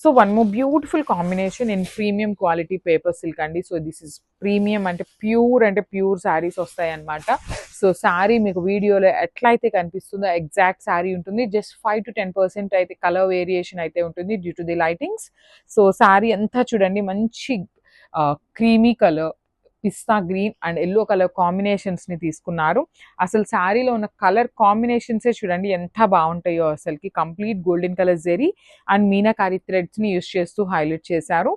So one more beautiful combination in premium quality paper silk అండి. So this is premium అంటే pure saris వస్తాయి అనమాట. So sari మీకు వీడియోలో ఎట్లయితే కనిపిస్తుందో ఎగ్జాక్ట్ శారీ ఉంటుంది. జస్ట్ 5 to 10% అయితే కలర్ వేరియేషన్ అయితే ఉంటుంది due to the lightings. So sari అంతా చూడండి మంచి creamy colour, pista green and yellow colour combinations ని తీసుకున్నారు. అసలు శారీలో ఉన్న కలర్ కాంబినేషన్సే చూడండి ఎంత బాగుంటాయో. అసలుకి complete golden colour zari and meenakari threads ని యూస్ చేస్తూ హైలైట్ చేశారు.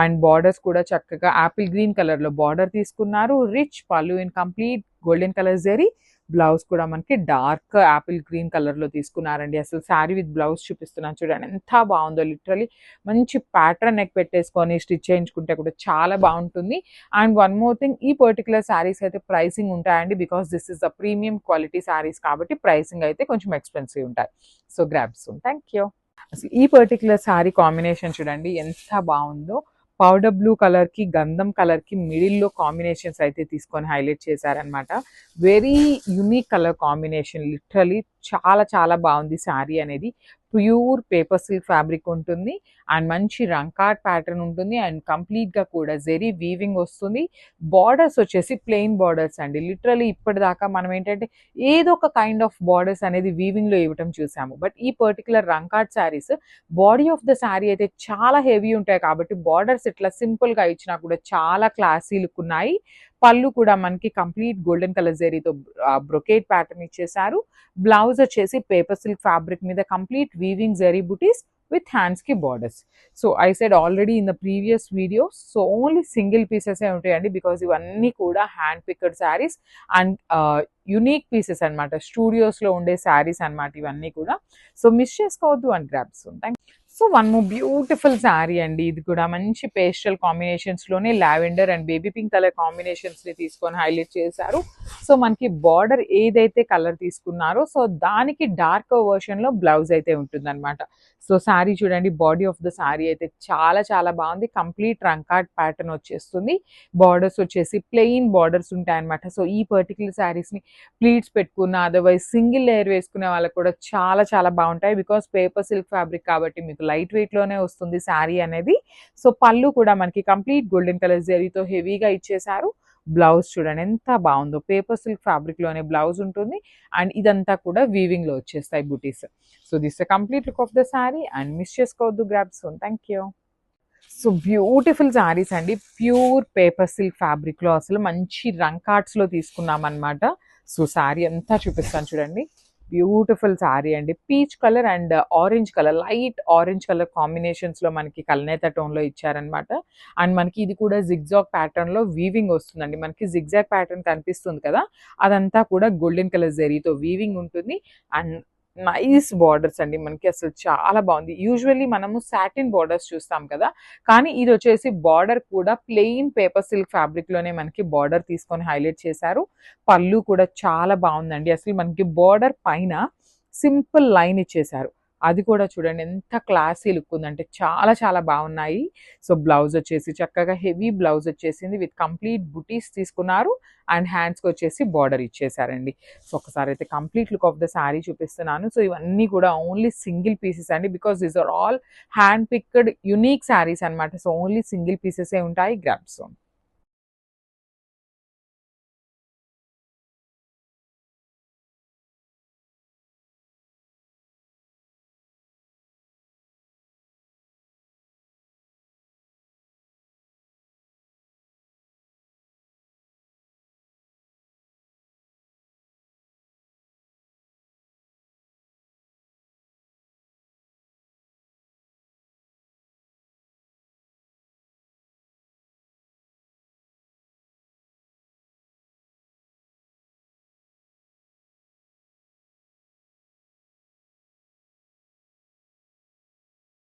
అండ్ బార్డర్స్ కూడా చక్కగా యాపిల్ గ్రీన్ కలర్ లో బార్డర్ తీసుకున్నారు. Rich pallu in complete golden colour zari. Blouse కూడా మనకి డార్క్ యాపిల్ గ్రీన్ కలర్ లో తీసుకున్నారండి. అసలు శారీ విత్ బ్లౌజ్ చూపిస్తున్నాను చూడండి ఎంత బాగుందో. లిటరలీ మంచి ప్యాటర్న్ నెక్ పెట్టేసుకొని స్టిచ్ చేయించుకుంటే కూడా చాలా బాగుంటుంది. అండ్ వన్ మోర్ థింగ్, ఈ పర్టికులర్ శారీస్ అయితే ప్రైసింగ్ ఉంటాయండి. Because this is the premium quality saris కాబట్టి ప్రైసింగ్ అయితే కొంచెం ఎక్స్పెన్సివ్ ఉంటాయి. So grab soon. Thank you. అసలు ఈ పర్టికులర్ శారీ కాంబినేషన్ చూడండి ఎంత బాగుందో. పౌడర్ బ్లూ కలర్ కి గంధం కలర్ కి మిడిల్ లో కాంబినేషన్స్ అయితే తీసుకొని హైలైట్ చేశారనమాట. Very unique colour combination. Literally చాలా బాగుంది శారీ అనేది. ప్యూర్ పేపర్ సిల్క్ ఫ్యాబ్రిక్ ఉంటుంది అండ్ మంచి రంకాట్ ప్యాటర్న్ ఉంటుంది అండ్ కంప్లీట్ గా కూడా జెరీ వీవింగ్ వస్తుంది. బార్డర్స్ వచ్చేసి ప్లెయిన్ బార్డర్స్ అండి. లిటరలీ ఇప్పటిదాకా మనం ఏంటంటే ఏదో ఒక కైండ్ ఆఫ్ బార్డర్స్ అనేది వీవింగ్ లో ఇవ్వటం చూసాము. బట్ ఈ particular rangkat saris body of the sari అయితే చాలా హెవీ ఉంటాయి కాబట్టి బార్డర్స్ ఇట్లా సింపుల్ గా ఇచ్చినా కూడా చాలా క్లాసీ లుక్ ఉన్నాయి. పళ్ళు కూడా మనకి కంప్లీట్ గోల్డెన్ కలర్ జెరీతో బ్రొకేట్ ప్యాటర్న్ ఇచ్చేసారు. బ్లౌజ్ వచ్చేసి పేపర్ సిల్క్ ఫ్యాబ్రిక్ మీద complete weaving zari butis with hands ki borders. So I said already in the previous video, so only single pieces ఏ ఉంటాయండి because ఇవన్నీ కూడా hand picked saris and unique pieces అనమాట. Studios లో ఉండే శారీస్ అనమాట ఇవన్నీ కూడా. సో మిస్ చేసుకోవద్దు అండ్ గ్రాబ్స్ ఉంటాయి. So one more beautiful sari అండి. ఇది కూడా మంచి పేస్టల్ కాంబినేషన్స్ లోనే lavender and baby pink colour combinations ని తీసుకొని హైలైట్ చేశారు. సో మనకి బార్డర్ ఏదైతే కలర్ తీసుకున్నారో సో దానికి డార్క్ వర్షన్ లో బ్లౌజ్ అయితే ఉంటుంది అనమాట. సో శారీ చూడండి, బాడీ ఆఫ్ ద శారీ అయితే చాలా బాగుంది. కంప్లీట్ రంకాట్ ప్యాటర్న్ వచ్చేస్తుంది. బార్డర్స్ వచ్చేసి ప్లెయిన్ బార్డర్స్ ఉంటాయి అనమాట. సో ఈ పర్టికులర్ శారీస్ ని ప్లీట్స్ పెట్టుకున్న అదర్వైజ్ సింగిల్ లేయర్ వేసుకునే వాళ్ళకి కూడా చాలా బాగుంటాయి. బికాస్ పేపర్ సిల్క్ ఫ్యాబ్రిక్ కాబట్టి మీకు లైట్ వెయిట్ లోనే వస్తుంది శారీ అనేది. సో పళ్ళు కూడా మనకి కంప్లీట్ గోల్డెన్ కలర్ జరీతో హెవీగా ఇచ్చేసారు. బ్లౌజ్ చూడండి ఎంత బాగుందో. పేపర్ సిల్క్ ఫ్యాబ్రిక్ లోనే బ్లౌజ్ ఉంటుంది అండ్ ఇదంతా కూడా వీవింగ్ లో వచ్చేస్తాయి butis. So this complete look of the sari and miss చేసుకోవద్దు grab soon. Thank you. So beautiful saris అండి. ప్యూర్ పేపర్ సిల్క్ ఫ్యాబ్రిక్ లో అసలు మంచి రంకాట్స్ లో తీసుకున్నాం అనమాట. సో శారీ అంతా చూపిస్తాను చూడండి. బ్యూటిఫుల్ శారీ అండి. Peach colour and orange colour, light orange colour combinations లో మనకి కల్నేత టోన్ లో ఇచ్చారనమాట. అండ్ మనకి ఇది కూడా జిగ్జాగ్ ప్యాటర్న్ లో వీవింగ్ వస్తుందండి. మనకి జిగ్జాగ్ ప్యాటర్న్ కనిపిస్తుంది కదా, అదంతా కూడా గోల్డెన్ కలర్ జరీతో వీవింగ్ ఉంటుంది అండ్ నైస్ బార్డర్స్ అండి. మనకి అసలు చాలా బాగుంది. యూజువల్లీ మనము సాటిన్ బార్డర్స్ చూస్తాం కదా, కానీ ఇది వచ్చేసి బార్డర్ కూడా ప్లెయిన్ పేపర్ సిల్క్ ఫ్యాబ్రిక్ లోనే మనకి బార్డర్ తీసుకొని హైలైట్ చేశారు. పళ్ళు కూడా చాలా బాగుందండి. అసలు మనకి బార్డర్ పైన సింపుల్ లైన్ ఇచ్చేసారు. అది కూడా చూడండి ఎంత క్లాసీ లుక్ ఉందంటే చాలా బాగున్నాయి. సో బ్లౌజ్ వచ్చేసి చక్కగా హెవీ బ్లౌజ్ వచ్చేసింది విత్ కంప్లీట్ బుటీస్ తీసుకున్నారు అండ్ హ్యాండ్స్కి వచ్చేసి బార్డర్ ఇచ్చేసారండి. సో ఒకసారి అయితే complete look of the saree చూపిస్తున్నాను. సో ఇవన్నీ కూడా ఓన్లీ సింగిల్ పీసెస్ అండి because these are all hand picked unique sarees అనమాట. సో ఓన్లీ సింగిల్ పీసెసే ఉంటాయి. గ్రాబ్ సోన్.